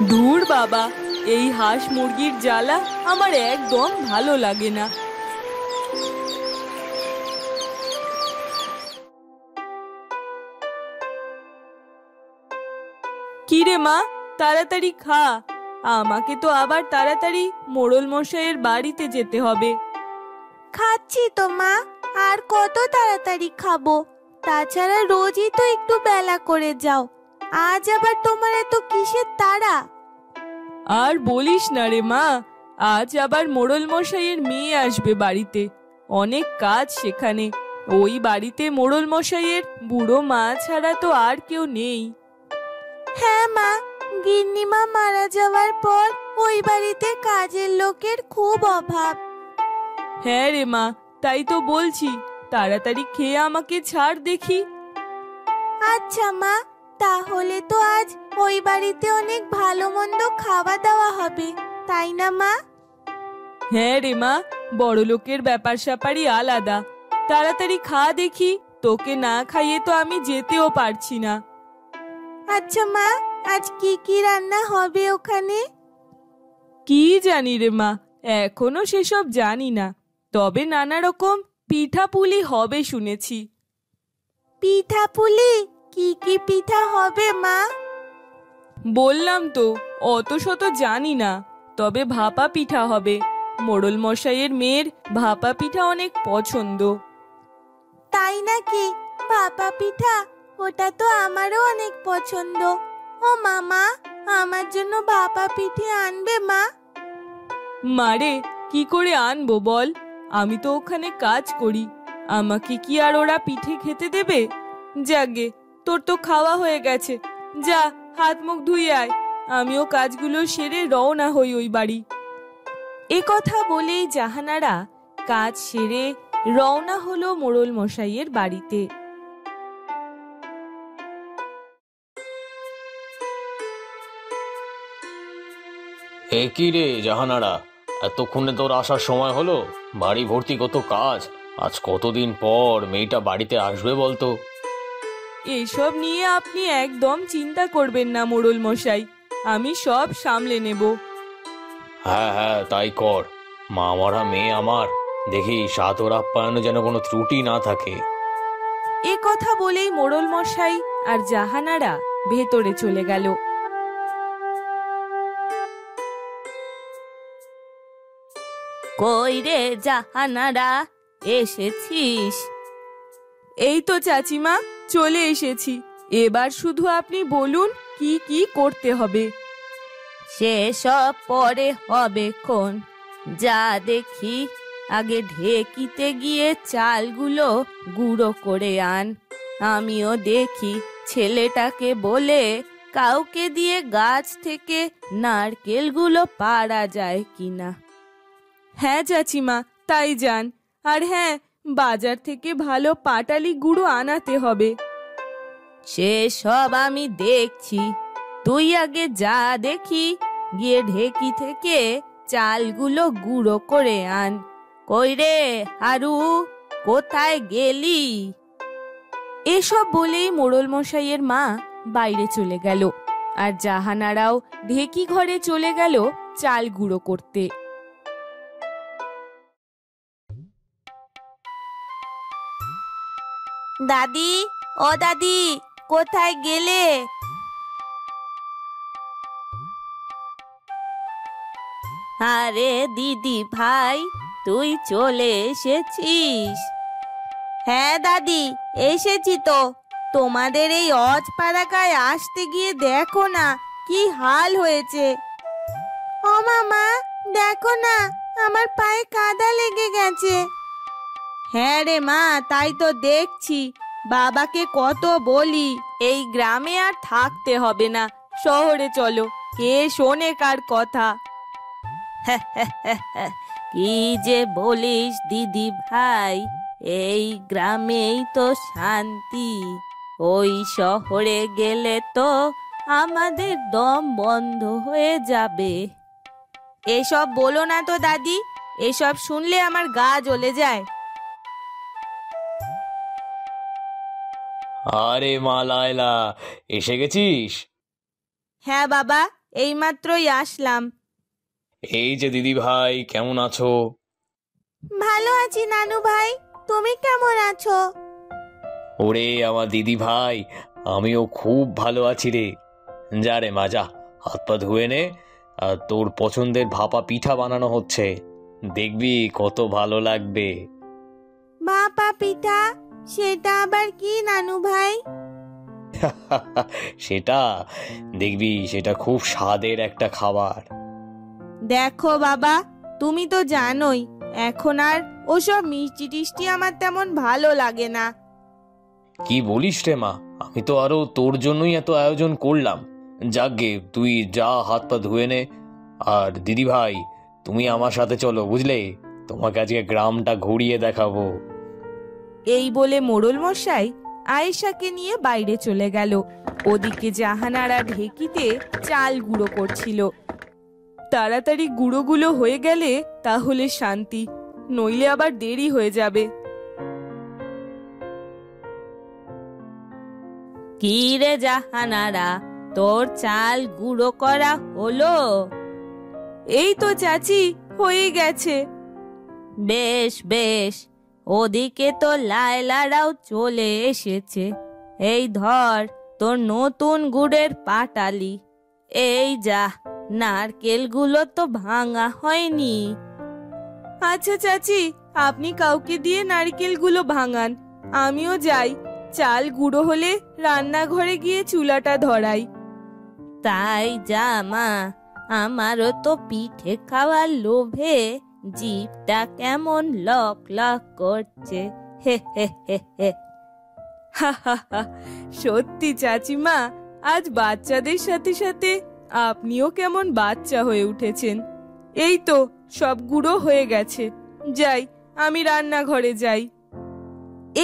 ধুর বাবা, এই হাঁস মুরগির জ্বালা আমার একদম ভালো লাগে না। কি রে মা, তাড়াতাড়ি খা, আমাকে তো আবার তাড়াতাড়ি মোড়ল মশাইয়ের বাড়িতে যেতে হবে। খাচ্ছি তো মা, আর কত তাড়াতাড়ি খাবো? তাছাড়া রোজই তো একটু বেলা করে যাও, আজ আবার তোমার এত কিসের তাড়া? আর বলিস না রে মা, আজ আবার মোড়ল মশাইয়ের মেয়ে আসবে বাড়িতে, অনেক কাজ সেখানে। ওই বাড়িতে মোড়ল মশাইয়ের বুড়ো মা ছাড়া তো আর কেউ নেই। হ্যাঁ মা, গিন্নিমা মারা যাওয়ার পর ওই বাড়িতে কাজের লোকের খুব অভাব। হ্যাঁ রে মা, তাই তো বলছি, তাড়াতাড়ি খেয়ে আমাকে ছাড় দেখি। আচ্ছা মা, তাহলে তো আজ ওই বাড়িতে অনেক ভালো মন্দ খাওয়া দাওয়া হবে, তাই না মা? হ্যাঁ রে মা, বড়লোকের ব্যাপার স্যাপারই আলাদা। তাড়াতাড়ি খা দেখি, তোকে না খাইয়ে তো আমি যেতেও পারছি না। আচ্ছা মা, আজ কি কি রান্না হবে ওখানে? কি জানি রে মা, এখনো সেসব জানি না, তবে নানা রকম পিঠাপুলি হবে শুনেছি। পিঠাপুলি? কি কি পিঠা হবে মা? বললাম তো, অত শত জানি না, তবে ভাপা পিঠা হবে। মোড়ল মশাইয়ের মেয়ের ভাপা পিঠা অনেক পছন্দ। তাই নাকি? ভাপা পিঠা, ওটা তো আমারও অনেক পছন্দ। ও মামা, আমার জন্য ভাপা পিঠে আনবে মা? মারে, কি করে আনবো বল, আমি তো ওখানে কাজ করি, আমাকে কি আর ওরা পিঠে খেতে দেবে? যাগে, তোর তো খাওয়া হয়ে গেছে, যা হাত মুখ ধুয়ে আয়, আমিও কাজগুলো সেরে রওনা হই ওই বাড়ি। এ কথা বলেই জাহানারা কাজ সেরে রওনা হলো মোড়ল মশাইয়ের বাড়িতে। এ কি রে জাহানারা, এতক্ষণে তোর আসার সময় হলো? বাড়ি ভর্তি কত কাজ, আজ কতদিন পর মেয়েটা বাড়িতে আসবে বলতো? এসব নিয়ে আপনি একদম চিন্তা করবেন না মোড়ল মশাই, আমি সব সামলে নেব। হ্যাঁ হ্যাঁ, তাই কর। মা মরা মেয়ে আমার, দেখি সাদর আপ্যায়নে যেন কোনো ত্রুটি না থাকে। এ কথা বলেই মোড়ল মশাই আর জাহানারা ভেতরে চলে গেল। কই রে জাহানারা, এসেছিস? এই তো চাচিমা, চলে এসেছি, এবার শুধু আপনি বলুন কি কি করতে হবে। সেসব পরে হবে খন, যা দেখি আগে ঢেকিতে গিয়ে চালগুলো গুঁড়ো করে আন। আমিও দেখি ছেলেটাকে বলে কাউকে দিয়ে গাছ থেকে নারকেলগুলো পাড়া যায় কিনা। হ্যাঁ চাচিমা, তাই যান, আর হ্যাঁ, বাজার থেকে ভালো পাটালি গুঁড়ো আনাতে হবে। সেসব আমি দেখছি, তুই আগে যা দেখি গিয়ে ঢেকি থেকে চালগুলো গুঁড়ো করে আন। কই রে হারু, কোথায় গেলি? এসব বলেই মোড়ল মশাইয়ের মা বাইরে চলে গেল, আর জাহানারাও ঢেকি ঘরে চলে গেল চাল গুঁড়ো করতে। দাদি, ও দাদি, কোথায় গেলে? আরে দিদি ভাই, তুই চলে এসেছিস? হ্যাঁ দাদি, এসেছি তো। তোমাদের এই অজপাড়াগায় আসতে গিয়ে দেখো না কি হাল হয়েছে। ও মামা, দেখো না, আমার পায়ে কাদা লেগে গেছে। হ্যাঁ রে মা, তাই তো দেখছি। বাবাকে কত বলি এই গ্রামে আর থাকতে হবে না, শহরে চলো, কে শোনে কার কথা। কি যে বলিস দিদি ভাই, এই গ্রামেই তো শান্তি, ওই শহরে গেলে তো আমাদের দম বন্ধ হয়ে যাবে। এসব বলো না তো দাদি, এসব শুনলে আমার গা জ্বলে যায়। আরে মা লায়লা, এসে গেছিস? হ্যাঁ বাবা, এইমাত্রই আসলাম। এই যে দিদি ভাই, কেমন আছো? ভালো আছি নানু ভাই, তুমি কেমন আছো? ওরে আমার দিদি ভাই, আমিও খুব ভালো আছি রে। যা রে মা, যা হাত পা ধুয়ে নে। আর তোর পছন্দের ভাপা পিঠা বানানো হচ্ছে, দেখবি কত ভালো লাগবে। ভাপা পিঠা? সেটা আবার কি নানু ভাই? সেটা দেখবি, সেটা খুব স্বাদের একটা খাবার। দেখো বাবা, তুমি তো জানোই এখন আর ওসব মিষ্টি টিষ্টি আমার তেমন ভালো লাগে না। কি বলিস রে মা, আমি তো আরো তোর জন্যই এত আয়োজন করলাম। যাকগে, তুই যা হাত পা ধুয়ে নে। আর দিদি ভাই, তুমি আমার সাথে চলো, বুঝলে? তোমাকে আজকে গ্রামটা ঘুরিয়ে দেখাবো। এই বলে মোড়ল মশাই আয়েশাকে নিয়ে বাইরে চলে গেল। ওদিকে জাহানারা ঢেকিতে চাল গুঁড়ো করছিল। তাড়াতাড়ি গুঁড়োগুলো হয়ে গেলে তাহলে শান্তি, নইলে আবার দেরি হয়ে যাবে। কি রে জাহানারা, তোর চাল গুঁড়ো করা হলো? এই তো চাচি, হয়ে গেছে। বেশ বেশ, ওদিকে তো লায়লারাও চলে এসেছে। এই ধর তোর নতুন গুড়ের পাটালি। এই যা, নারকেলগুলো তো ভাঙা হয়নি। আচ্ছা চাচি, আপনি কাউকে দিয়ে নারকেলগুলো ভাঙান, আমিও যাই। চাল গুঁড়ো হলে রান্নাঘরে গিয়ে চুলাটা ধরাই। তাই যা মা, আমারও তো পিঠে খাওয়ার লোভে জিভটা কেমন লক লক করছে। হে হে হে হে। হা হা হা, সত্যি চাচিমা, আজ বাচ্চাদের সাথে সাথে আপনিও কেমন বাচ্চা হয়ে উঠেছেন। এই তো সব গুঁড়ো হয়ে গেছে, যাই আমি রান্নাঘরে যাই।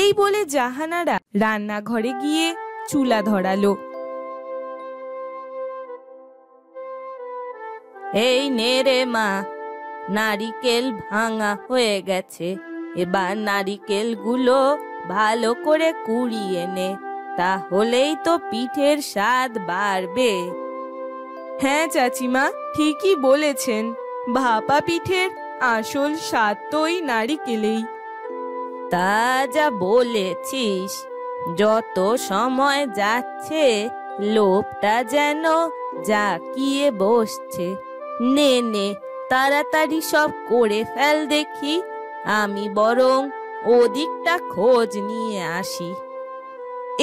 এই বলে জাহানারা রান্নাঘরে গিয়ে চুলা ধরালো। এই নে রে মা, নারিকেল ভাঙা হয়ে গেছে। এবার নারিকেলগুলো ভালো করে কুড়িয়ে নে, তাহলেই তো পিঠের স্বাদ বাড়বে। হ্যাঁ চাচিমা, ঠিকই বলেছেন। ভাপা পিঠের আসল স্বাদ তো ওই নারিকেলেই। তা যা বলেছিস, যত সময় যাচ্ছে লোভটা যেন জাকিয়ে বসছে। নে নে, তাড়াতাড়ি সব করে ফেল দেখি, আমি বরং ওদিকটা খোঁজ নিয়ে আসি।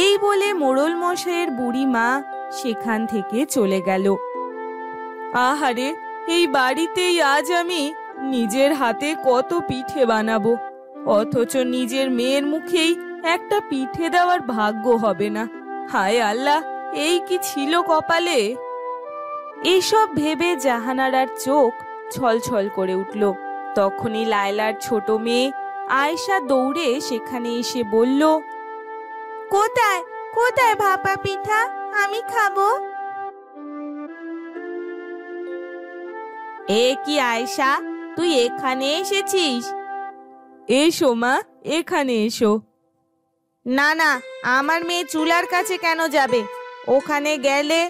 এই বলে মোড়ল মশাইয়ের বুড়ি মা সেখান থেকে চলে গেল। আহারে, এই বাড়িতেই আজ আমি নিজের হাতে কত পিঠে বানাবো, অথচ নিজের মেয়ের মুখেই একটা পিঠে দেওয়ার ভাগ্য হবে না। হায় আল্লাহ, এই কি ছিল কপালে! এইসব ভেবে জাহানারার চোখ ছলছল করে উঠল। তখনই লায়লার ছোট মেয়ে আয়েশা দৌড়ে সেখানে এসে বলল, কোথায় কোথায় ভাপা পিঠা, আমি খাবো। এ কি আয়েশা, তুই এখানে এসেছিস? এসো মা, এখানে এসো। না না, আমার মেয়ে চুলার কাছে কেন যাবে? ওখানে গেলে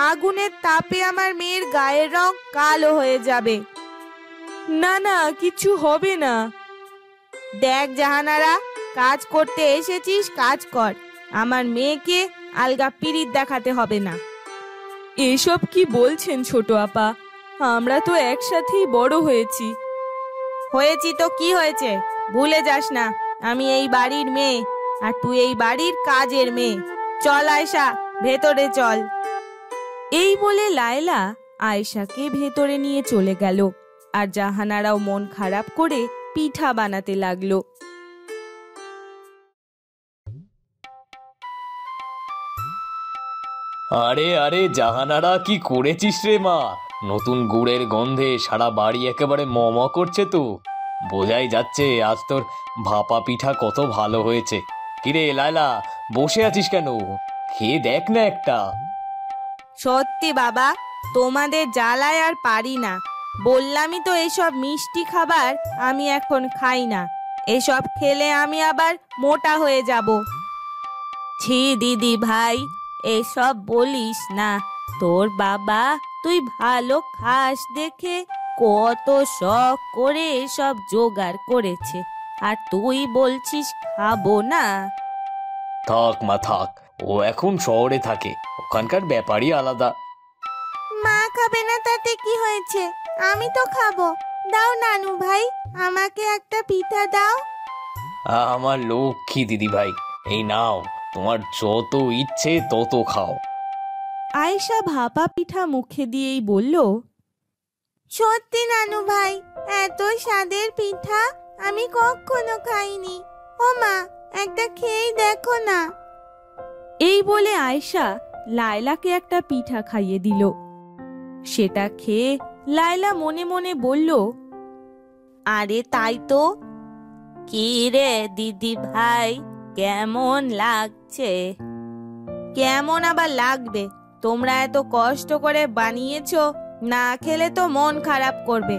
আগুনের তাপে আমার মেয়ের গায়ের রং কালো হয়ে যাবে। না না, কিছু হবে না। দেখ জাহানারা, কাজ করতে এসেছিস, কাজ কর। আমার মেয়েকে আলগা পিরিত দেখাতে হবে না। এসব কি বলছেন ছোট আপা? আমরা তো একসাথেই বড় হয়েছি। হয়েছি তো কি হয়েছে, ভুলে যাস না আমি এই বাড়ির মেয়ে, আর তুই এই বাড়ির কাজের মেয়ে। চল আয়েশা, ভেতরে চল। এই বলে লায়লা আয়েশাকে ভেতরে নিয়ে চলে গেল, আর জাহানারাও মন খারাপ করে পিঠা বানাতে লাগলো। আরে আরে জাহানারা, কি করেছিস রে মা? নতুন গুড়ের গন্ধে সারা বাড়ি একেবারে ম ম করছে তো। বোঝাই যাচ্ছে আজ তোর ভাপা পিঠা কত ভালো হয়েছে। কিরে লায়লা, বসে আছিস কেন? খেয়ে দেখ না একটা। সত্যি বাবা, তোমাদের জ্বালায় আর পারি না। বললামই তো এসব মিষ্টি খাবার আমি এখন খাই না। এসব খেলে আমি আবার মোটা হয়ে যাব। ছি দিদি ভাই, এসব বলিস না। তোর বাবা তুই ভালো খাস দেখে কত শখ করে সব জোগাড় করেছে, আর তুই বলছিস খাবো না? থাক মা থাক, ও এখন শহরে থাকে, ওখানকার ব্যাপারই আলাদা। মা খাবে না তাতে কি হয়েছে, আমি তো খাবো। দাও নানু ভাই, আমাকে একটা পিঠা দাও। আমার লক্ষ্মী দিদি ভাই, এই নাও, তোমার যত ইচ্ছে তত খাও। আয়েশা ভাপা পিঠা মুখে দিয়েই বলল, সত্যি নানু ভাই, এত স্বাদের পিঠা আমি কখনো খাইনি। ও মা, একটা খেয়েই দেখো না। এই বলে আয়েশা লায়লাকে একটা পিঠা খাইয়ে দিল। সেটা খেয়ে লায়লা মনে মনে বলল, আরে তাই তো। কি রে দিদি ভাই, কেমন লাগছে? কেমন আবার লাগবে, তোমরা এত কষ্ট করে বানিয়েছো, না খেলে তো মন খারাপ করবে।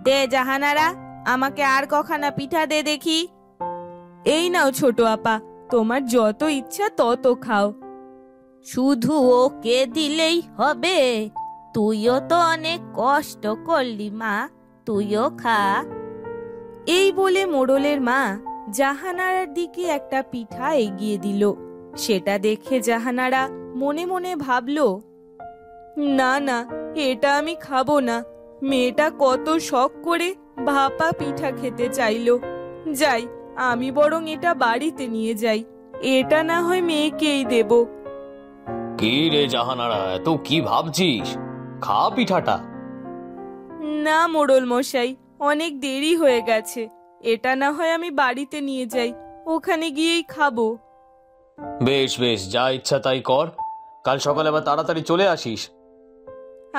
দে জাহানারা, আমাকে আর কখানা পিঠা দে দেখি। এই নাও ছোট আপা, তোমার যত ইচ্ছা তত খাও। শুধু ওকে দিলেই হবে? তুইও তো অনেক কষ্ট করলি মা, তুইও খা। এই বলে মোড়লের মা জাহানারার দিকে একটা পিঠা এগিয়ে দিল। সেটা দেখে জাহানারা মনে মনে ভাবল, না না, এটা আমি খাবো না। মেয়েটা কত শখ করে ভাপা পিঠা খেতে চাইলো। যাই, আমি বরং এটা বাড়িতে নিয়ে যাই, এটা না হয় মেয়েকেই দেব। কি রে জাহানারা, এত কি ভাবছিস? খা পিঠাটা। না মোড়ল মশাই, অনেক দেরি হয়ে গেছে, এটা না হয় আমি বাড়িতে নিয়ে যাই, ওখানে গিয়েই খাবো। বেশ বেশ, যা ইচ্ছা তাই কর, কাল সকালে আবার তাড়াতাড়ি চলে আসিস।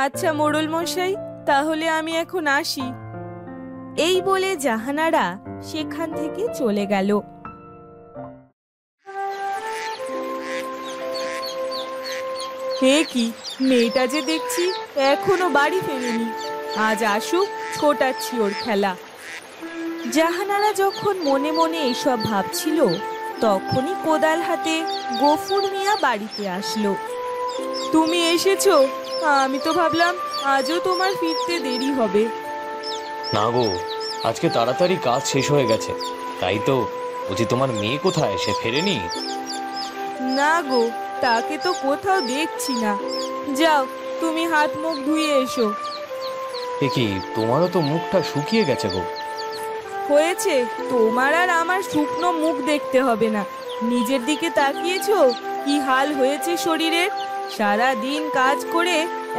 আচ্ছা মোড়ল মশাই, তাহলে আমি এখন আসি। এই বলে জাহানারা সেখান থেকে চলে গেল। হে কি, মেয়েটা যে দেখছি এখনো বাড়ি ফেরেনি। আজ আসুক, ছোটাচ্ছি ওর খেলা। জাহানারা যখন মনে মনে এসব ভাবছিল, তখনই কোদাল হাতে গফুর মিয়া বাড়িতে আসলো। তুমি এসেছো? আমি তো ভাবলাম আজও তোমার ফিরতে দেরি হবে। না গো, আজকে তাড়াতাড়ি কাজ শেষ হয়ে গেছে, তাই তো বলছি, তোমার মেয়ে কোথায়, সে ফেরেনি? না গো, তাকে তো কোথাও দেখছি না। যাও, তুমি হাত মুখ ধুয়ে এসো। এ কি, তোমারও তো মুখটা শুকিয়ে গেছে গো। হয়েছে, তোমার আর আমার শুকনো মুখ দেখতে হবে না। নিজের দিকে তাকিয়েছো কি হাল হয়েছে শরীরের? সারা দিন কাজ করে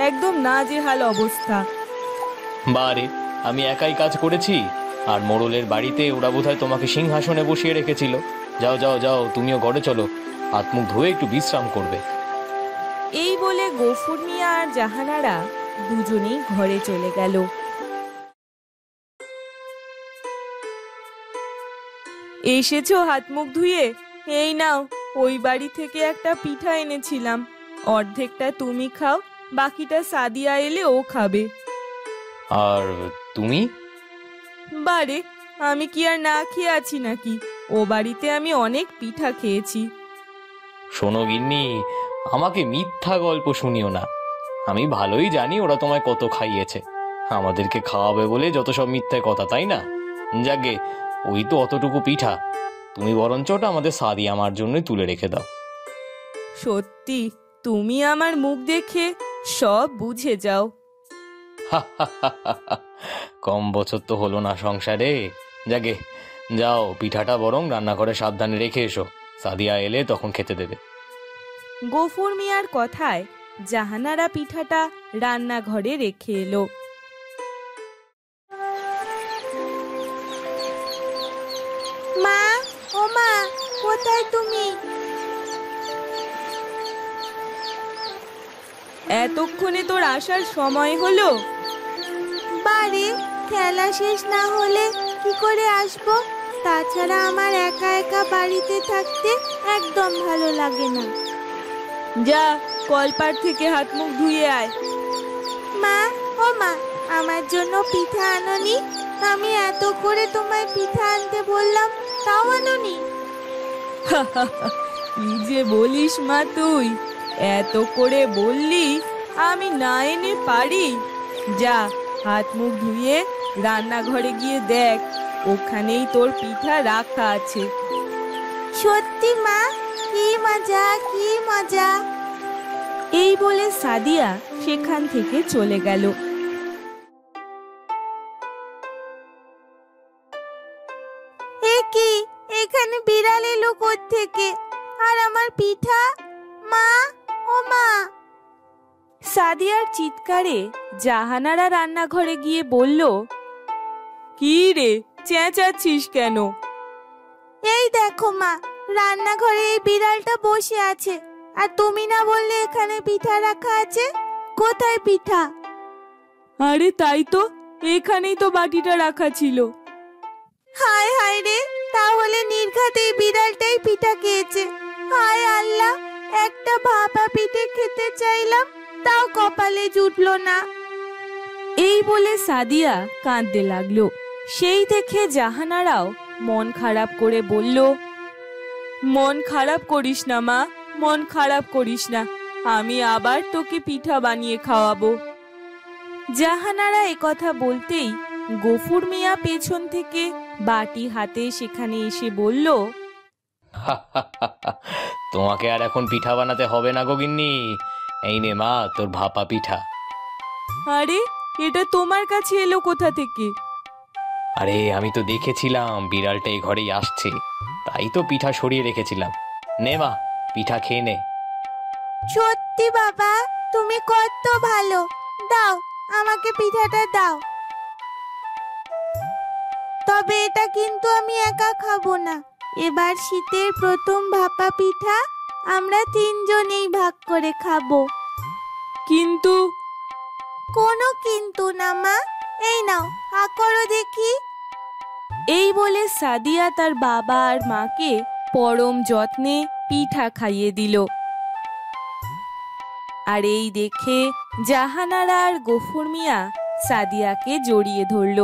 একদম নাজেহাল অবস্থা। বারে, আমি একাই কাজ করেছি, আর মোড়লের বাড়িতে ওরা বোধহয় তোমাকে সিংহাসনে বসিয়ে রেখেছিল। যাও যাও যাও, তুমিও ঘরে চলো, হাত মুখ ধুয়ে একটু বিশ্রাম করবে। এই বলে গফুর মিয়া আর জাহানারা দুজনেই ঘরে চলে গেল। এসেছো হাত মুখ ধুয়ে? এই নাও, ওই বাড়ি থেকে একটা পিঠা এনেছিলাম, অর্ধেকটা তুমি খাও, বাকিটা সাদিয়া এলে ও খাবে। আর তুমি? বারে, আমি কি আর না খেয়ে আছি নাকি? ও বাড়িতে আমি অনেক পিঠা খেয়েছি। শোনো গিন্নি, আমাকে মিথ্যা গল্প শুনিও না। আমি ভালোই জানি ওরা তোমায় কত খাইয়েছে, আমাদেরকে খাওয়াবে বলে যত সব মিথ্যে কথা, তাই না? যাকে, ওই তো অতটুকু পিঠা, তুমি বরঞ্চ ওটা আমাদের সাদিয়া আমার জন্যই তুলে রেখে দাও। সত্যি, তুমি আমার মুখ দেখে সব বুঝে যাও। কম বছর তো হলো না সংসারে। যাকে, যাও, পিঠাটা বরং রান্নাঘরে সাবধানে রেখে এসো, সাদিয়া এলে তখন খেতে দেবে। গফুর মিয়ার কথায় জাহানারা পিঠাটা রান্নাঘরে রেখে এলো। মা, ও মা, কোথায় তুমি? এতক্ষণে তোর আসার সময় হলো? বাড়ি খেলা শেষ না হলে কি করে আসবো? তাছাড়া আমার একা একা বাড়িতে থাকতে একদম ভালো লাগে না। যা, কলপাড় থেকে হাত মুখ ধুয়ে আয়। মা, ও মা, আমার জন্য পিঠা আনোনি? আমি এত করে তোমায় পিঠা আনতে বললাম, তাও আনোনি? কি যে বলিস মা তুই, এত করে বললি আমি না এনে পারি? যা, হাত মুখ ধুয়ে রান্নাঘরে গিয়ে দেখ, ওখানেই তোর পিঠা রাখা আছে। সত্যি মা, কি মজা কি মজা। এই বলে সাদিয়া সেখান থেকে চলে গেল। এ কি, এখানে বিড়াল এলো থেকে? আর আমার পিঠা? মা, ও মা! সাদিয়ার চিৎকারে জাহানারা রান্নাঘরে গিয়ে বলল, কি রে, চেঁচাচ্ছিস কেন? এই দেখো মা, রান্নাঘরে এই বিড়ালটা বসে আছে, আর তুমি না বললে এখানে পিঠা রাখা আছে? কোথায় পিঠা? আরে তাই তো, এখানেই তো বাটিটা রাখা ছিল। হায় হায় রে, তাহলে নির্ঘাত এই বিড়ালটাই পিঠা খেয়েছে। হায় আল্লাহ, একটা ভাপা পিঠে খেতে চাইলাম, তাও কপালে জুটলো না। এই বলে সাদিয়া কাঁদতে লাগলো। সেই দেখে জাহানারাও মন খারাপ করে বলল, মন খারাপ করিস না মা, মন খারাপ করিস না, আমি আবার তোকে পিঠা বানিয়ে খাওয়াবো। জাহানারা একথা বলতেই গফুর মিয়া পেছন থেকে বাটি হাতে সেখানে এসে বলল, তোমাকে আর এখন পিঠা বানাতে হবে না গগিন্নি, এই নে মা তোর ভাপা পিঠা। আরে, এটা তোমার কাছে এলো কোথা থেকে? আরে আমি তো দেখেছিলাম বিড়ালটা এই ঘরেই আসছে, তাই তো পিঠা সরিয়ে রেখেছিলাম। নে মা, পিঠা খেয়ে নে। সত্যি বাবা, তুমি কত ভালো। দাও, আমাকে পিঠাটা দাও। তবে এটা কিন্তু আমি একা খাবো না। এবার শীতের প্রথম ভাপা পিঠা আমরা তিনজনেই ভাগ করে খাবো। কিন্তু কোনো কিন্তু না মা, এই নাও, হা করো দেখি। এই বলে সাদিয়া তার বাবা আর মাকে পরম যত্নে পিঠা খাইয়ে দিল। আর এই দেখে জাহানারা আর গফুর মিয়া সাদিয়াকে জড়িয়ে ধরল।